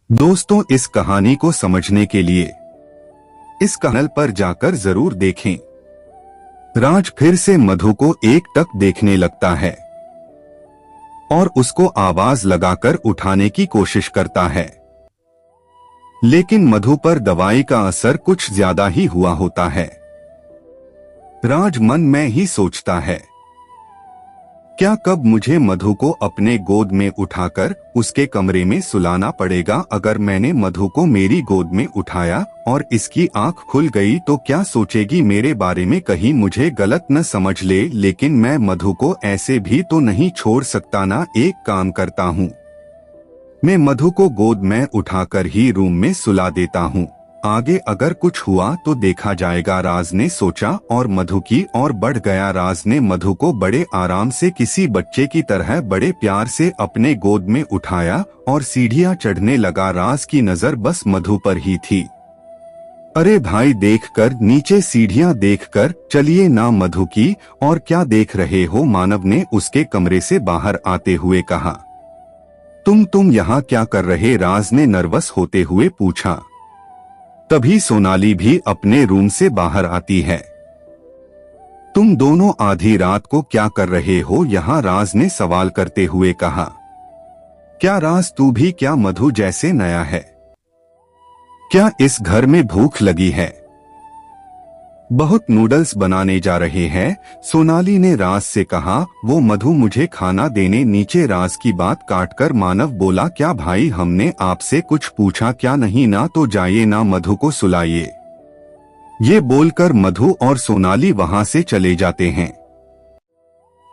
दोस्तों, इस कहानी को समझने के लिए इस चैनल पर जाकर जरूर देखें। राज फिर से मधु को एकटक देखने लगता है और उसको आवाज लगाकर उठाने की कोशिश करता है, लेकिन मधु पर दवाई का असर कुछ ज्यादा ही हुआ होता है। राज मन में ही सोचता है, क्या कब मुझे मधु को अपने गोद में उठाकर उसके कमरे में सुलाना पड़ेगा। अगर मैंने मधु को मेरी गोद में उठाया और इसकी आंख खुल गई तो क्या सोचेगी मेरे बारे में, कहीं मुझे गलत न समझ ले। लेकिन मैं मधु को ऐसे भी तो नहीं छोड़ सकता ना। एक काम करता हूँ, मैं मधु को गोद में उठाकर ही रूम में सुला देता हूँ। आगे अगर कुछ हुआ तो देखा जाएगा, राज ने सोचा और मधु की ओर बढ़ गया। राज ने मधु को बड़े आराम से किसी बच्चे की तरह बड़े प्यार से अपने गोद में उठाया और सीढ़ियां चढ़ने लगा। राज की नजर बस मधु पर ही थी। अरे भाई, देखकर नीचे सीढ़ियां देखकर चलिए ना मधु की। और क्या देख रहे हो, मानव ने उसके कमरे से बाहर आते हुए कहा। तुम यहाँ क्या कर रहे, राज ने नर्वस होते हुए पूछा। तभी सोनाली भी अपने रूम से बाहर आती है। तुम दोनों आधी रात को क्या कर रहे हो यहाँ, राज ने सवाल करते हुए कहा। क्या राज, तू भी क्या मधु जैसे नया है? क्या इस घर में भूख लगी है? बहुत नूडल्स बनाने जा रहे हैं, सोनाली ने राज से कहा। वो मधु मुझे खाना देने नीचे। राज की बात काटकर मानव बोला, क्या भाई, हमने आपसे कुछ पूछा क्या? नहीं ना, तो जाइए ना, मधु को सुलाइए। ये बोलकर मधु और सोनाली वहां से चले जाते हैं।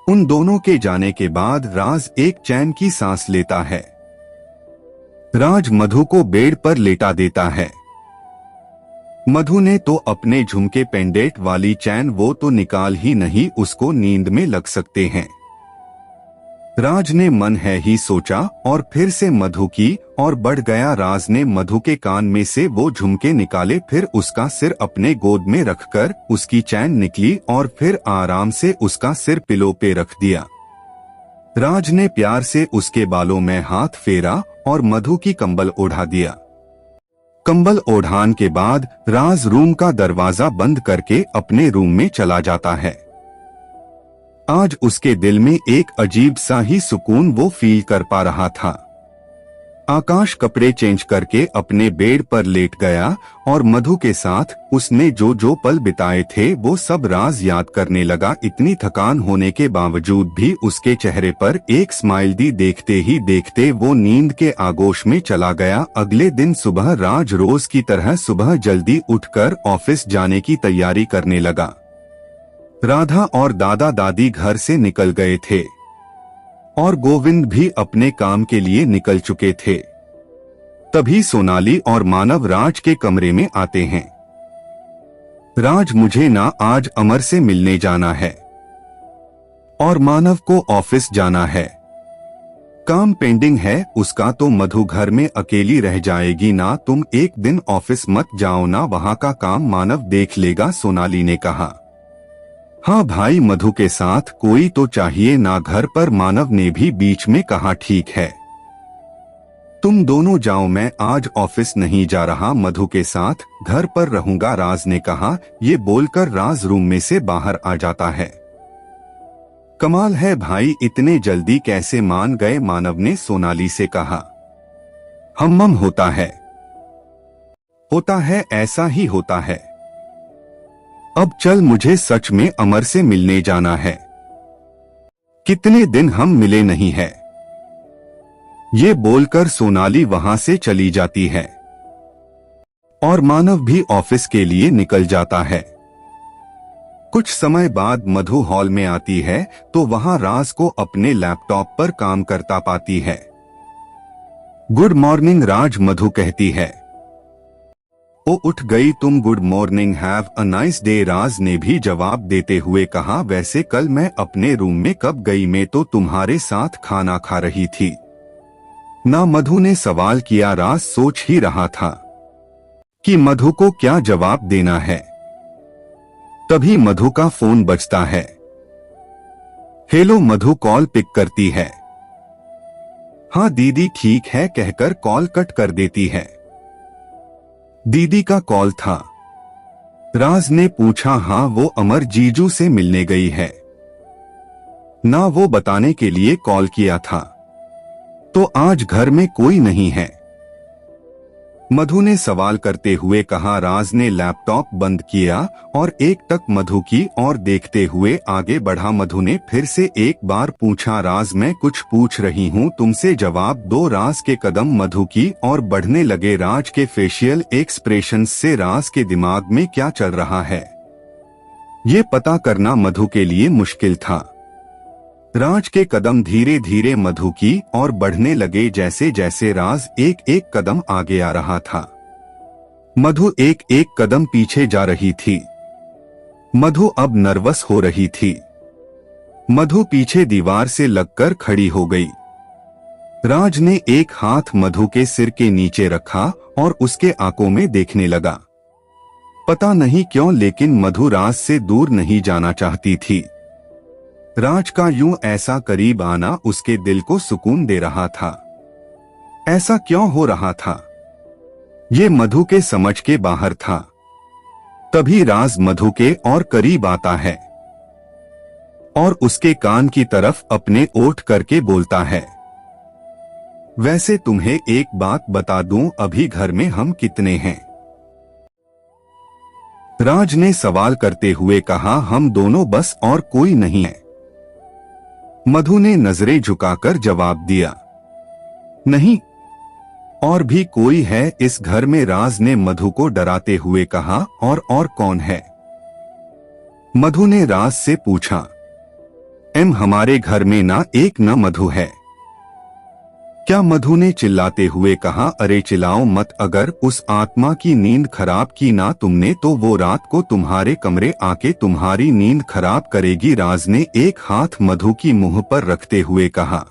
उन दोनों के जाने के बाद राज एक चैन की सांस लेता है। राज मधु को बेड पर लेटा देता है। मधु ने तो अपने झुमके पेंडेंट वाली चैन वो तो निकाल ही नहीं, उसको नींद में लग सकते हैं। राज ने मन है ही सोचा और फिर से मधु की और बढ़ गया। राज ने मधु के कान में से वो झुमके निकाले, फिर उसका सिर अपने गोद में रखकर उसकी चैन निकली और फिर आराम से उसका सिर पिलो पे रख दिया। राज ने प्यार से उसके बालों में हाथ फेरा और मधु की कंबल ओढ़ा दिया। कंबल ओढ़ान के बाद राज रूम का दरवाजा बंद करके अपने रूम में चला जाता है। आज उसके दिल में एक अजीब सा ही सुकून वो फील कर पा रहा था। आकाश कपड़े चेंज करके अपने बेड पर लेट गया और मधु के साथ उसने जो जो पल बिताए थे वो सब राज याद करने लगा। इतनी थकान होने के बावजूद भी उसके चेहरे पर एक स्माइल दी। देखते ही देखते वो नींद के आगोश में चला गया। अगले दिन सुबह राज रोज की तरह सुबह जल्दी उठकर ऑफिस जाने की तैयारी करने लगा। राधा और दादा दादी घर से निकल गए थे और गोविंद भी अपने काम के लिए निकल चुके थे। तभी सोनाली और मानव राज के कमरे में आते हैं। राज, मुझे ना आज अमर से मिलने जाना है और मानव को ऑफिस जाना है। काम पेंडिंग है उसका, तो मधु घर में अकेली रह जाएगी ना। तुम एक दिन ऑफिस मत जाओ ना, वहां का काम मानव देख लेगा, सोनाली ने कहा। हाँ भाई, मधु के साथ कोई तो चाहिए ना घर पर, मानव ने भी बीच में कहा। ठीक है, तुम दोनों जाओ, मैं आज ऑफिस नहीं जा रहा, मधु के साथ घर पर रहूंगा, राज ने कहा। ये बोलकर राज रूम में से बाहर आ जाता है। कमाल है भाई, इतने जल्दी कैसे मान गए, मानव ने सोनाली से कहा। हम होता है, ऐसा ही होता है। अब चल, मुझे सच में अमर से मिलने जाना है। कितने दिन हम मिले नहीं है। ये बोलकर सोनाली वहां से चली जाती है और मानव भी ऑफिस के लिए निकल जाता है। कुछ समय बाद मधु हॉल में आती है तो वहां राज को अपने लैपटॉप पर काम करता पाती है। गुड मॉर्निंग राज, मधु कहती है। ओ उठ गई तुम, good morning, have a nice day, Raj ने भी जवाब देते हुए कहा। वैसे कल मैं अपने रूम में कब गई, मैं तो तुम्हारे साथ खाना खा रही थी ना, मधु ने सवाल किया। राज सोच ही रहा था कि मधु को क्या जवाब देना है। तभी मधु का फोन बजता है। हेलो, मधु कॉल पिक करती है। हाँ दीदी ठीक है कहकर कॉल कट कर देती है। दीदी का कॉल था। राज ने पूछा हाँ वो अमर जीजू से मिलने गई है ना, वो बताने के लिए कॉल किया था। तो आज घर में कोई नहीं है? मधु ने सवाल करते हुए कहा। राज ने लैपटॉप बंद किया और एकटक मधु की ओर देखते हुए आगे बढ़ा। मधु ने फिर से एक बार पूछा राज मैं कुछ पूछ रही हूँ तुमसे जवाब दो। राज के कदम मधु की ओर बढ़ने लगे। राज के फेशियल एक्सप्रेशन से राज के दिमाग में क्या चल रहा है ये पता करना मधु के लिए मुश्किल था। राज के कदम धीरे धीरे मधु की ओर बढ़ने लगे। जैसे जैसे राज एक एक कदम आगे आ रहा था, मधु एक एक कदम पीछे जा रही थी। मधु अब नर्वस हो रही थी। मधु पीछे दीवार से लगकर खड़ी हो गई। राज ने एक हाथ मधु के सिर के नीचे रखा और उसके आंखों में देखने लगा। पता नहीं क्यों लेकिन मधु राज से दूर नहीं जाना चाहती थी। राज का यूं ऐसा करीब आना उसके दिल को सुकून दे रहा था। ऐसा क्यों हो रहा था ये मधु के समझ के बाहर था। तभी राज मधु के और करीब आता है और उसके कान की तरफ अपने ओठ करके बोलता है वैसे तुम्हें एक बात बता दूं अभी घर में हम कितने हैं? राज ने सवाल करते हुए कहा हम दोनों बस और कोई नहीं है। मधु ने नजरें झुकाकर जवाब दिया नहीं और भी कोई है इस घर में? राज ने मधु को डराते हुए कहा और कौन है? मधु ने राज से पूछा हमारे घर में ना एक न मधु है क्या? मधु ने चिल्लाते हुए कहा अरे चिल्लाओ मत, अगर उस आत्मा की नींद खराब की ना तुमने तो वो रात को तुम्हारे कमरे आके तुम्हारी नींद खराब करेगी। राज ने एक हाथ मधु की मुंह पर रखते हुए कहा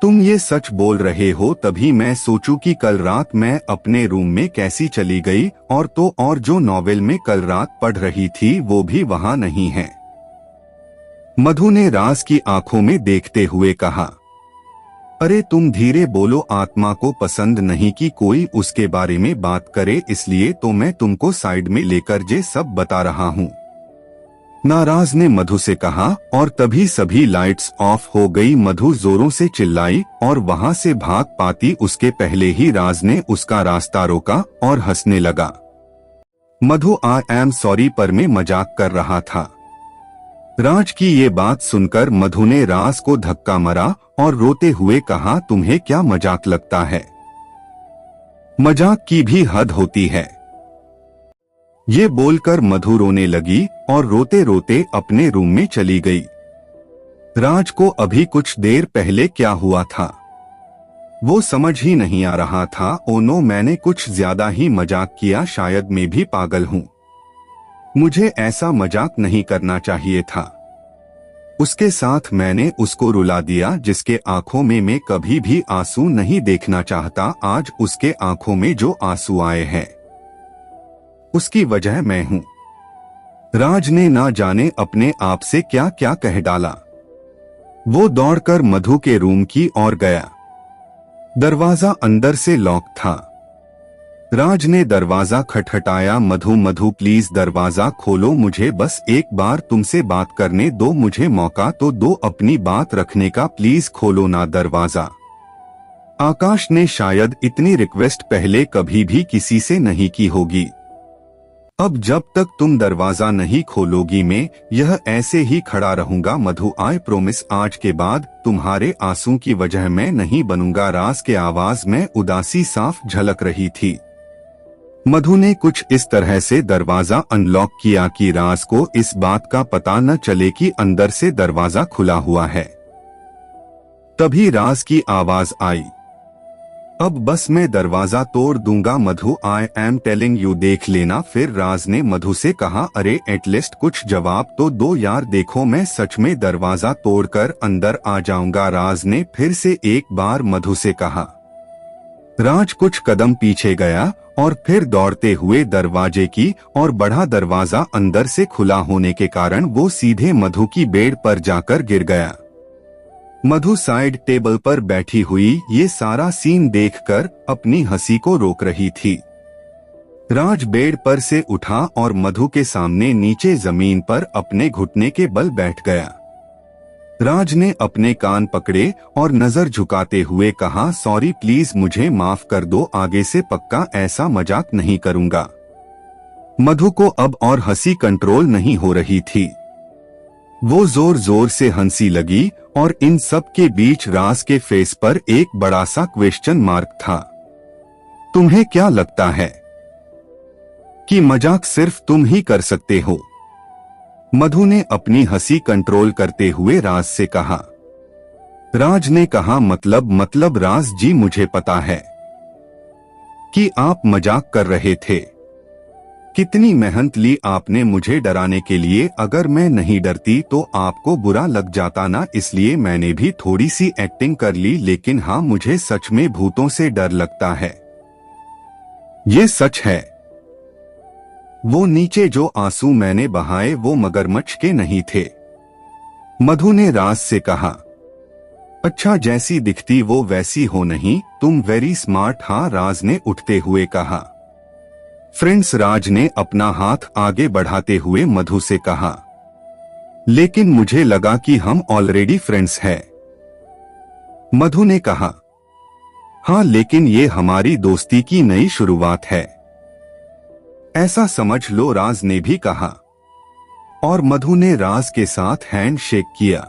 तुम ये सच बोल रहे हो? तभी मैं सोचूं कि कल रात मैं अपने रूम में कैसी चली गई और तो और जो नॉवेल में कल रात पढ़ रही थी वो भी वहां नहीं है। मधु ने राज की आंखों में देखते हुए कहा अरे तुम धीरे बोलो, आत्मा को पसंद नहीं कि कोई उसके बारे में बात करे, इसलिए तो मैं तुमको साइड में लेकर जे सब बता रहा हूँ। नाराज ने मधु से कहा और तभी सभी लाइट्स ऑफ हो गई। मधु जोरों से चिल्लाई और वहां से भाग पाती उसके पहले ही राज ने उसका रास्ता रोका और हंसने लगा। मधु आई एम सॉरी पर मैं मजाक कर रहा था। राज की ये बात सुनकर मधु ने राज को धक्का मारा और रोते हुए कहा तुम्हें क्या मजाक लगता है? मजाक की भी हद होती है। ये बोलकर मधु रोने लगी और रोते रोते अपने रूम में चली गई। राज को अभी कुछ देर पहले क्या हुआ था वो समझ ही नहीं आ रहा था। ओ नो, मैंने कुछ ज्यादा ही मजाक किया, शायद मैं भी पागल हूँ। मुझे ऐसा मजाक नहीं करना चाहिए था। उसके साथ मैंने उसको रुला दिया जिसके आंखों में मैं कभी भी आंसू नहीं देखना चाहता। आज उसके आंखों में जो आंसू आए हैं उसकी वजह मैं हूँ। राज ने ना जाने अपने आप से क्या क्या कह डाला। वो दौड़कर मधु के रूम की ओर गया। दरवाजा अंदर से लॉक था। राज ने दरवाजा खटखटाया। मधु प्लीज दरवाजा खोलो, मुझे बस एक बार तुमसे बात करने दो, मुझे मौका तो दो अपनी बात रखने का, प्लीज खोलो ना दरवाजा। आकाश ने शायद इतनी रिक्वेस्ट पहले कभी भी किसी से नहीं की होगी। अब जब तक तुम दरवाजा नहीं खोलोगी मैं यह ऐसे ही खड़ा रहूंगा। मधु आई प्रोमिस आज के बाद तुम्हारे आंसू की वजह मैं नहीं बनूंगा। राज के आवाज में उदासी साफ झलक रही थी। मधु ने कुछ इस तरह से दरवाजा अनलॉक किया कि राज को इस बात का पता न चले कि अंदर से दरवाजा खुला हुआ है। तभी राज की आवाज आई, अब बस मैं दरवाजा तोड़ दूंगा मधु, आई एम टेलिंग यू, देख लेना। फिर राज ने मधु से कहा अरे एटलीस्ट कुछ जवाब तो दो यार, देखो मैं सच में दरवाजा तोड़कर अंदर आ जाऊंगा। राज ने फिर से एक बार मधु से कहा। राज कुछ कदम पीछे गया और फिर दौड़ते हुए दरवाजे की और बढ़ा। दरवाजा अंदर से खुला होने के कारण वो सीधे मधु की बेड पर जाकर गिर गया। मधु साइड टेबल पर बैठी हुई ये सारा सीन देखकर अपनी हंसी को रोक रही थी। राज बेड पर से उठा और मधु के सामने नीचे जमीन पर अपने घुटने के बल बैठ गया। राज ने अपने कान पकड़े और नजर झुकाते हुए कहा, सॉरी प्लीज मुझे माफ कर दो, आगे से पक्का ऐसा मजाक नहीं करूंगा। मधु को अब और हंसी कंट्रोल नहीं हो रही थी। वो जोर जोर से हंसी लगी और इन सब के बीच राज के फेस पर एक बड़ा सा क्वेश्चन मार्क था। तुम्हें क्या लगता है कि मजाक सिर्फ तुम ही कर सकते हो? मधु ने अपनी हंसी कंट्रोल करते हुए राज से कहा। राज ने कहा, मतलब राज जी मुझे पता है कि आप मजाक कर रहे थे। कितनी मेहनत ली आपने मुझे डराने के लिए, अगर मैं नहीं डरती तो आपको बुरा लग जाता ना, इसलिए मैंने भी थोड़ी सी एक्टिंग कर ली। लेकिन हाँ, मुझे सच में भूतों से डर लगता है, ये सच है। वो नीचे जो आंसू मैंने बहाए वो मगरमच्छ के नहीं थे। मधु ने राज से कहा, अच्छा जैसी दिखती वो वैसी हो नहीं, तुम वेरी स्मार्ट। हाँ, राज ने उठते हुए कहा। फ्रेंड्स, राज ने अपना हाथ आगे बढ़ाते हुए मधु से कहा, लेकिन मुझे लगा कि हम ऑलरेडी फ्रेंड्स हैं। मधु ने कहा, हाँ लेकिन ये हमारी दोस्ती की नई शुरुआत है, ऐसा समझ लो, राज ने भी कहा। और मधु ने राज के साथ हैंड शेक किया।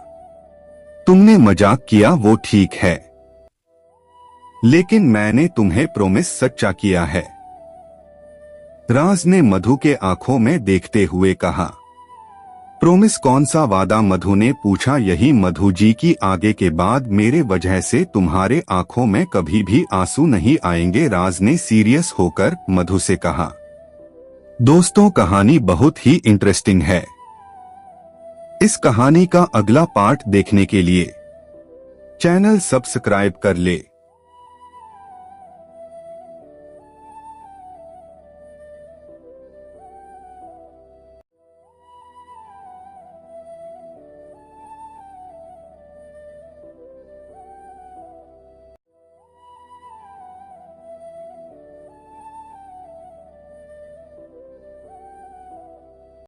तुमने मजाक किया वो ठीक है, लेकिन मैंने तुम्हें प्रॉमिस सच्चा किया है, राज ने मधु के आंखों में देखते हुए कहा। प्रॉमिस कौन सा वादा? मधु ने पूछा। यही मधु जी की आगे के बाद मेरे वजह से तुम्हारे आंखों में कभी भी आंसू नहीं आएंगे, राज ने सीरियस होकर मधु से कहा। दोस्तों, कहानी बहुत ही इंटरेस्टिंग है। इस कहानी का अगला पार्ट देखने के लिए चैनल सब्सक्राइब कर ले।